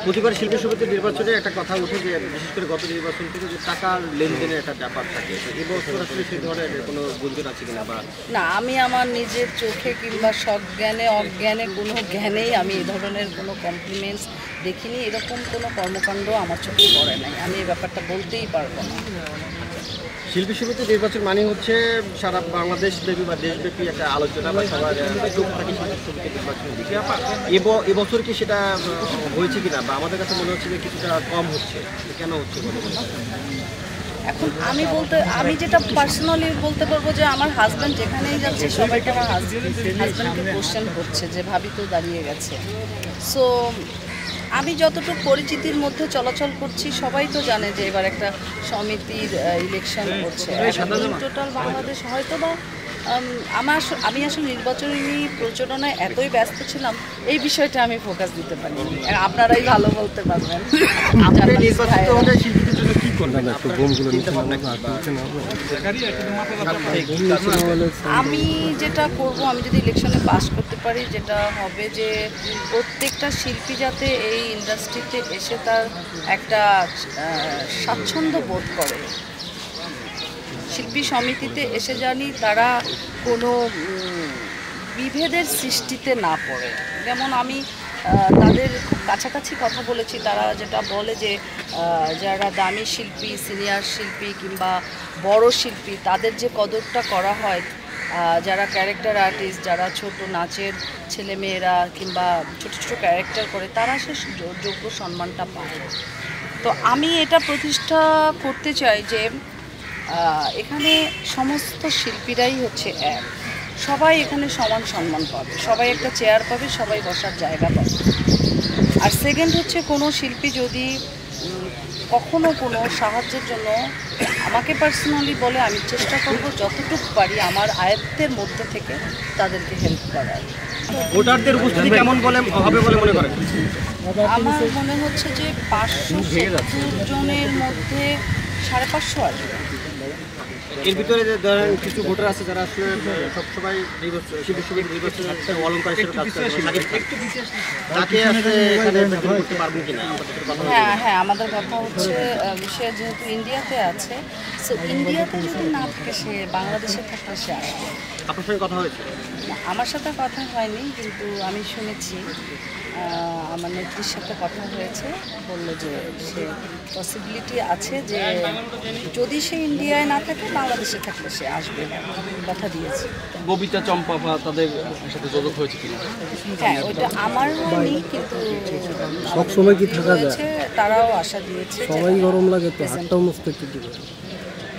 প্রতিবার শিল্পী সমিতির নির্বাচনে একটা কথা উঠে যে বিশেষ করে গত নির্বাচন থেকে যে টাকার লেনদেনের একটা ব্যাপার থাকে, এবছর আসলে সেই ধরনের কোনো গুঞ্জন আছে কিনা বা না, আমি আমার নিজের চোখে কিংবা সজ্ঞানে অজ্ঞানে কোনো জ্ঞানেই আমি এই ধরনের কোনো কমপ্লিমেন্টস দেখিনি। এরকম কোনো কর্মকাণ্ড আমার চোখে পড়ে নাই, আমি এই ব্যাপারটা বলতেই পারবো না। শিল্পী সমিতির নির্বাচন মানে হচ্ছে সারা বাংলাদেশ ব্যাপী বা দেশব্যাপী একটা আলোচনা বা সবার চোখ থাকে শিল্পী সমিতির নির্বাচনের দিকে। এবছর কি সেটা হয়েছে কিনা বা আমাদের কাছে মনে হচ্ছে যে কিছুটা কম হচ্ছে, কেন হচ্ছে বলে মনে হয়? এখন আমি যেটা পার্সোনালি বলতে পারবো যে আমার হাজব্যান্ড যেখানেই যাচ্ছে সবাইকে আমার হাজব্যান্ডকে কোশ্চেন করছে যে ভাবি তো দাঁড়িয়ে গেছে। সো আমি যতটুকু পরিচিতির মধ্যে চলাচল করছি সবাই তো জানে যে এবার একটা সমিতির ইলেকশন হচ্ছে টোটাল বাংলাদেশ। হয়তো বা আমি আসলে নির্বাচনী প্রচারণায় এতই ব্যস্ত ছিলাম এই বিষয়টা আমি ফোকাস দিতে পারিনি। আপনারাই ভালো বলতে পারবেন। আমি যেটা করব, আমি যদি ইলেকশনে পাস করতে পারি, যেটা হবে যে প্রত্যেকটা শিল্পী যাতে এই ইন্ডাস্ট্রিতে এসে তার একটা স্বাচ্ছন্দ্য বোধ করে, শিল্পী সমিতিতে এসে জানি তারা কোনো বিভেদের সৃষ্টিতে না পড়ে। যেমন আমি তাদের খুব কাছাকাছি কথা বলেছি, তারা যেটা বলে যে যারা দামি শিল্পী, সিনিয়র শিল্পী কিংবা বড় শিল্পী তাদের যে কদরটা করা হয়, যারা ক্যারেক্টার আর্টিস্ট, যারা ছোট নাচের ছেলেমেয়েরা কিংবা ছোট ছোট ক্যারেক্টার করে তারা সে যোগ্য সম্মানটা পায়। তো আমি এটা প্রতিষ্ঠা করতে চাই যে এখানে সমস্ত শিল্পীরাই হচ্ছে এক, সবাই এখানে সমান সম্মান পাবে, সবাই একটা চেয়ার পাবে, সবাই বসার জায়গা পাবে। আর সেকেন্ড হচ্ছে কোনো শিল্পী যদি কখনো কোনো সাহায্যের জন্য আমাকে পার্সোনালি বলে, আমি চেষ্টা করব যতটুকু পারি আমার আয়ত্তের মধ্যে থেকে তাদেরকে হেল্প করার। ভোটারদের উপস্থিতি কেমন বলে হবে বলে মনে করেন? আমার মনে হচ্ছে যে 570 জনের মধ্যে 550 আসবে। এর ভিতরে ধরেন কিছু ভোটার আছে যারা আসলে সবসময় শিল্পী সমিতির নির্বাচনে অলঙ্কার হিসেবে কাজ করে, তাকে আসলে এখানে করতে পারবেন কিনা? হ্যাঁ, আমাদের কথা হচ্ছে সে যেহেতু ইন্ডিয়াতে আছে, সো ইন্ডিয়াতে যদি না থাকে সে বাংলাদেশে থাকলে সে আসবে। আপনার সঙ্গে কথা হয়েছে? আমার সাথে কথা হয়নি, কিন্তু আমি শুনেছি আমার নেত্রীর সাথে কথা হয়েছে, বললো যে সে পসিবিলিটি আছে যে যদি সে ইন্ডিয়ায় না থাকে বাংলাদেশে থাকলে সে আসবে, কথা দিয়েছে। ববিতা চম্পা বা তাদের সাথে যোগাযোগ হয়েছে কিনা? হ্যাঁ, ওইটা আমার হয়নি, কিন্তু সব সময় কি থাকা যায়, তারাও আশা দিয়েছে। সবাই গরম লাগে তো হাতটাও নষ্ট একটু দিবে।